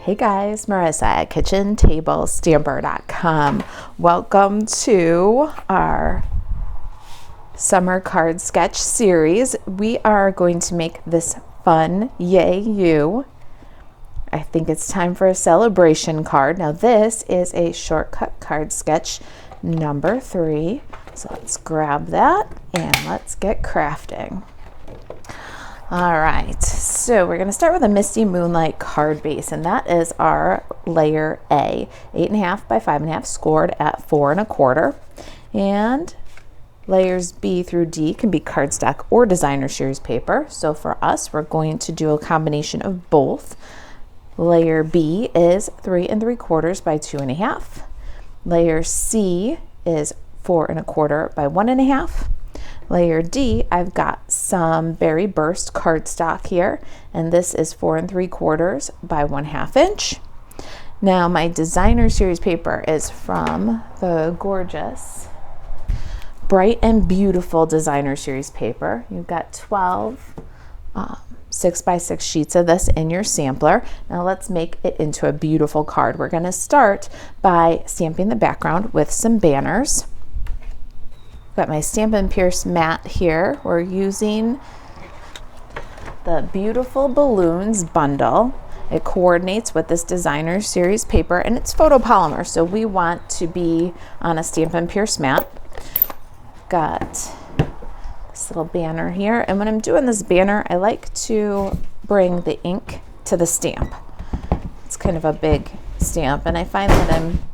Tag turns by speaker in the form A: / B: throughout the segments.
A: Hey guys, Marissa at KitchenTableStamper.com. Welcome to our summer card sketch series. We are going to make this fun Yay You. I think it's time for a celebration card. Now this is a shortcut card sketch number 3. So let's grab that and let's get crafting. All right, so we're going to start with a Misty Moonlight card base, and that is our layer A, 8.5 by 5.5, scored at 4 1/4. And layers B through D can be cardstock or designer series paper. So for us, we're going to do a combination of both. Layer B is 3 3/4 by 2.5. Layer C is 4 1/4 by 1.5. Layer D, I've got some Berry Burst cardstock here, and this is 4 3/4 by 1/2 inch. Now my designer series paper is from the gorgeous Bright and Beautiful designer series paper. You've got 12 6 by 6 sheets of this in your sampler. Now let's make it into a beautiful card. We're going to start by stamping the background with some banners. Got my Stampin' Pierce mat here. We're using the Beautiful Balloons bundle. It coordinates with this designer series paper, and it's photopolymer, so we want to be on a Stampin' Pierce mat. Got this little banner here, and when I'm doing this banner, I like to bring the ink to the stamp. It's kind of a big stamp, and I find that I'm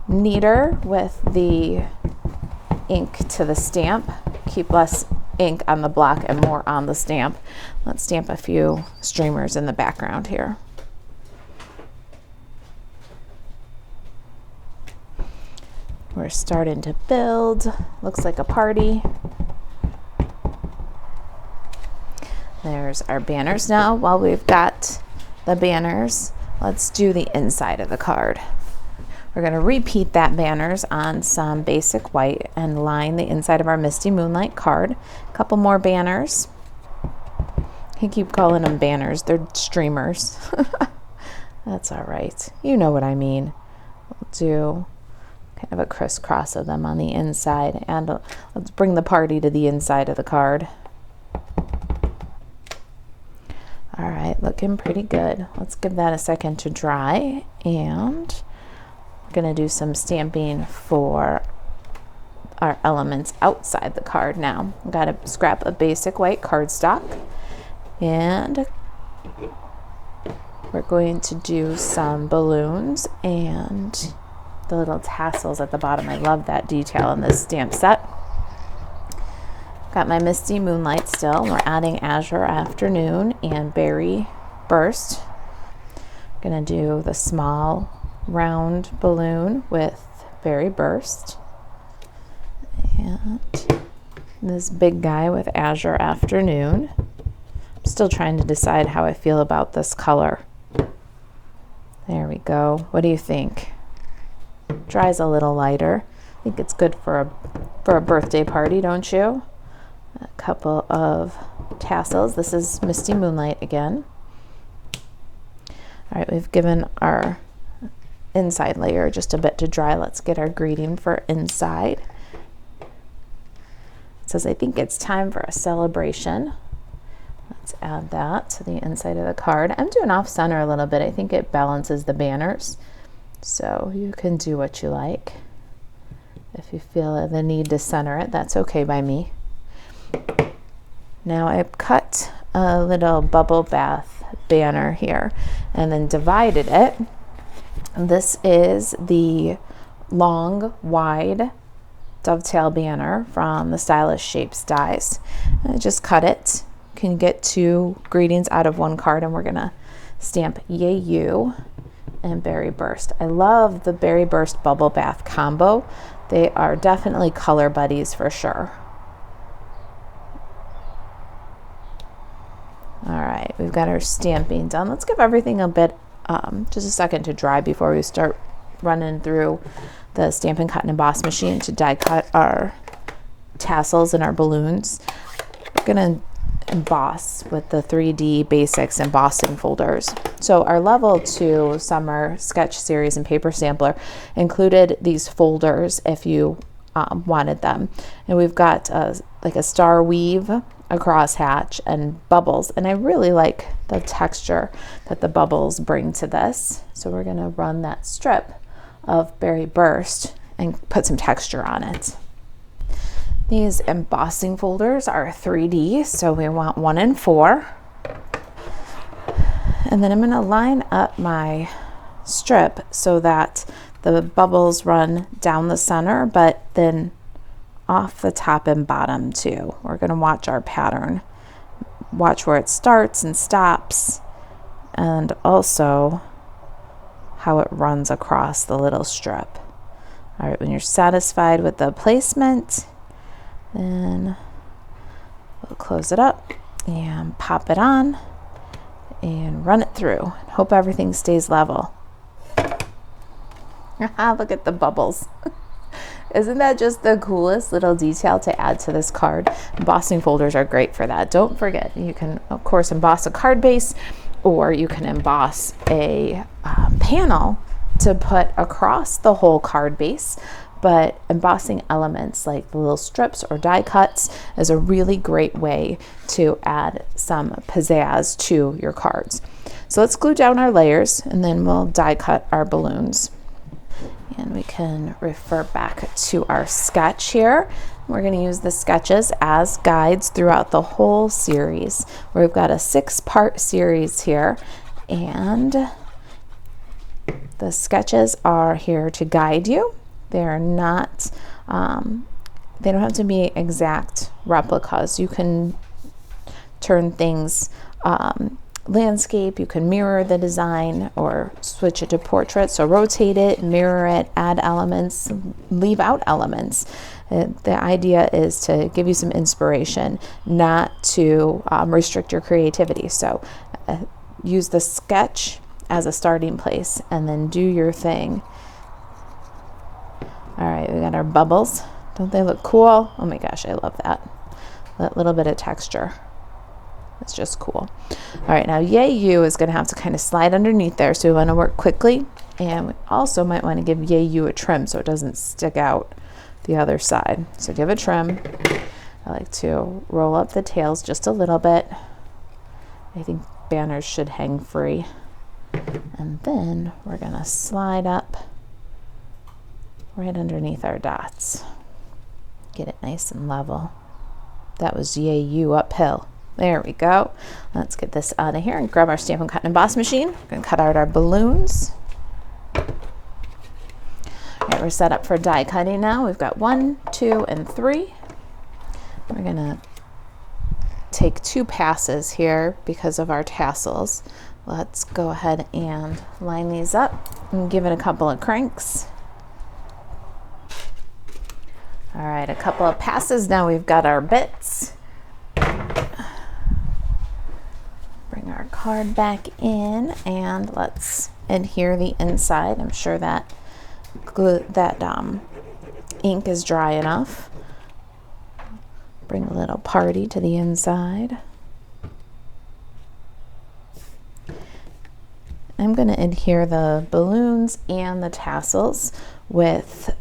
A: neater with the ink to the stamp, keep less ink on the block and more on the stamp. Let's stamp a few streamers in the background here. We're starting to build. Looks like a party. There's our banners. Now, while we've got the banners, let's do the inside of the card. We're going to repeat that banners on some basic white and line the inside of our Misty Moonlight card. A couple more banners. I keep calling them banners. They're streamers. That's all right. You know what I mean. We'll do kind of a crisscross of them on the inside. And let's bring the party to the inside of the card. All right, looking pretty good. Let's give that a second to dry, and going to do some stamping for our elements outside the card now. I've got a scrap of basic white cardstock, and we're going to do some balloons and the little tassels at the bottom. I love that detail in this stamp set. Got my Misty Moonlight still. We're adding Azure Afternoon and Berry Burst. Going to do the small round balloon with Berry Burst, and this big guy with Azure Afternoon. I'm still trying to decide how I feel about this color. There we go. What do you think? Dries a little lighter. I think it's good for a birthday party, don't you? A couple of tassels. This is Misty Moonlight again. All right, we've given our inside layer just a bit to dry. Let's get our greeting for inside. It says, I think it's time for a celebration. Let's add that to the inside of the card. I'm doing off center a little bit. I think it balances the banners. So you can do what you like. If you feel the need to center it, that's okay by me. Now I've cut a little bubble bath banner here and then divided it. This is the long, wide dovetail banner from the Stylish Shapes dies. I just cut it. You can get 2 greetings out of 1 card, and we're going to stamp Yay You and Berry Burst. I love the Berry Burst Bubble Bath combo. They are definitely color buddies for sure. All right, we've got our stamping done. Let's give everything a bit just a second to dry before we start running through the Stampin' Cut and Emboss machine to die cut our tassels and our balloons. We're gonna emboss with the 3D Basics embossing folders. So our level 2 summer sketch series and paper sampler included these folders if you wanted them. And we've got like a star weave, a crosshatch, and bubbles. And I really like the texture that the bubbles bring to this. So we're going to run that strip of Berry Burst and put some texture on it. These embossing folders are 3D, so we want 1 and 4. And then I'm going to line up my strip so that the bubbles run down the center, but then off the top and bottom too. We're going to watch our pattern. Watch where it starts and stops, and also how it runs across the little strip. All right, when you're satisfied with the placement, then we'll close it up and pop it on and run it through. Hope everything stays level. Look at the bubbles. Isn't that just the coolest little detail to add to this card? Embossing folders are great for that. Don't forget, you can of course emboss a card base, or you can emboss a panel to put across the whole card base. But embossing elements like the little strips or die cuts is a really great way to add some pizzazz to your cards. So let's glue down our layers, and then we'll die cut our balloons. And we can refer back to our sketch here. We're going to use the sketches as guides throughout the whole series. We've got a 6-part series here, and the sketches are here to guide you. They're not, they don't have to be exact replicas. You can turn things landscape, you can mirror the design or switch it to portrait. So rotate it, mirror it, add elements, leave out elements. The idea is to give you some inspiration, not to restrict your creativity. So use the sketch as a starting place and then do your thing. All right, we got our bubbles. Don't they look cool? Oh my gosh, I love that. That little bit of texture. It's just cool. All right, now Yay You is going to have to kind of slide underneath there, so we want to work quickly. And we also might want to give Yay You a trim so it doesn't stick out the other side. So give a trim. I like to roll up the tails just a little bit. I think banners should hang free. And then we're going to slide up right underneath our dots. Get it nice and level. That was Yay You uphill. There we go. Let's get this out of here and grab our Stampin' Cut and Emboss machine. We're going to cut out our balloons. All right, we're set up for die cutting now. We've got 1, 2, and 3. We're going to take 2 passes here because of our tassels. Let's go ahead and line these up and give it a couple of cranks. All right, a couple of passes. Now we've got our bits. Bring our card back in and let's adhere the inside. I'm sure that ink is dry enough. Bring a little party to the inside. I'm going to adhere the balloons and the tassels with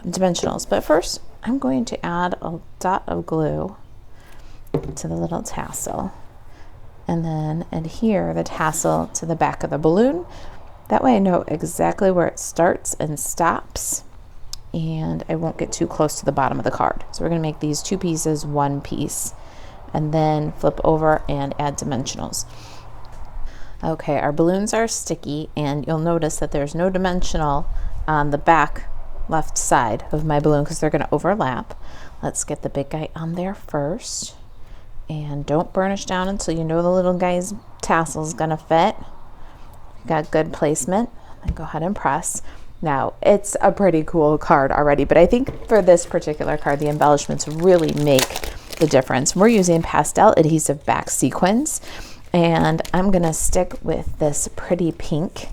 A: dimensionals, but first I'm going to add a dot of glue to the little tassel and then adhere the tassel to the back of the balloon. That way I know exactly where it starts and stops, and I won't get too close to the bottom of the card. So we're going to make these 2 pieces 1 piece and then flip over and add dimensionals. Okay, our balloons are sticky, and you'll notice that there's no dimensional on the back left side of my balloon because they're going to overlap. Let's get the big guy on there first, and don't burnish down until you know the little guy's tassel is going to fit. You got good placement, and go ahead and press. Now it's a pretty cool card already, but I think for this particular card the embellishments really make the difference. We're using pastel adhesive back sequins, and I'm gonna stick with this pretty pink.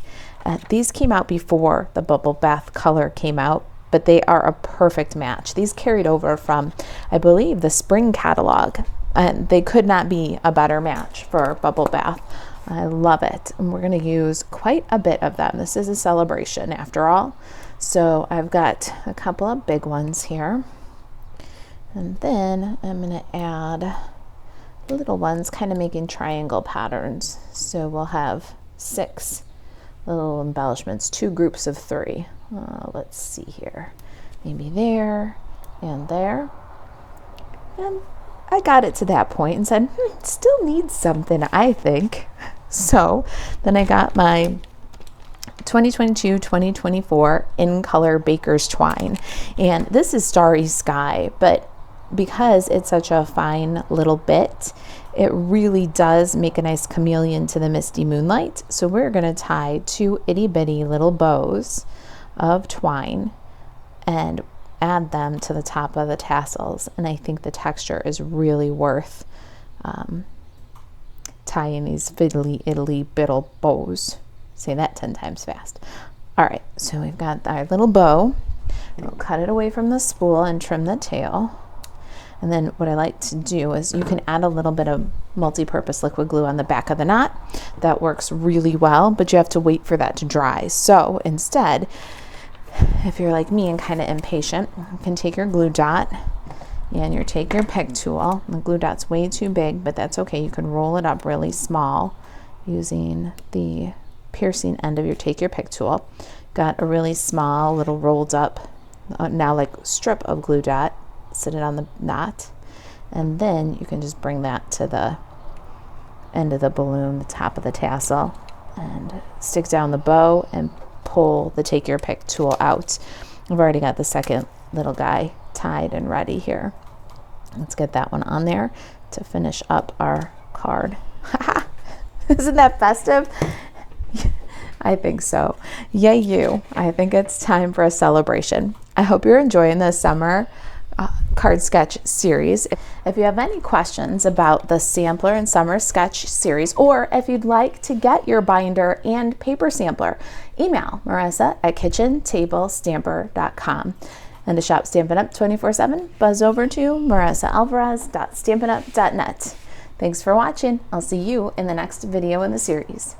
A: These came out before the bubble bath color came out, but they are a perfect match. These carried over from, I believe, the spring catalog. and they could not be a better match for bubble bath. I love it. And we're going to use quite a bit of them. This is a celebration after all. So I've got a couple of big ones here. And then I'm going to add little ones, kind of making triangle patterns. So we'll have 6 little embellishments, 2 groups of 3. Let's see here. Maybe there and there. And I got it to that point and said, still needs something, I think. So then I got my 2022-2024 in color baker's twine, and this is Starry Sky, but because it's such a fine little bit, it really does make a nice chameleon to the misty moonlight. So we're going to tie 2 itty bitty little bows of twine and add them to the top of the tassels, and I think the texture is really worth tying these fiddly itty bittle bows. Say that 10 times fast. All right, so we've got our little bow. We'll cut it away from the spool and trim the tail. And then what I like to do is you can add a little bit of multi-purpose liquid glue on the back of the knot. That works really well, but you have to wait for that to dry. So instead, if you're like me and kind of impatient, you can take your glue dot and take your pick tool. The glue dot's way too big, but that's okay. You can roll it up really small using the piercing end of your take your pick tool. Got a really small little rolled up now like strip of glue dot. Sit it on the knot, and then you can just bring that to the end of the balloon, the top of the tassel, and stick down the bow and pull the take your pick tool out. I've already got the second little guy tied and ready here. Let's get that one on there to finish up our card. Isn't that festive? I think so. Yay you. I think it's time for a celebration. I hope you're enjoying this summer card sketch series. If you have any questions about the sampler and summer sketch series, or if you'd like to get your binder and paper sampler, email Marisa at kitchentablestamper.com. And to shop Stampin' Up 24/7, buzz over to marisaalvarez.stampinup.net. Thanks for watching. I'll see you in the next video in the series.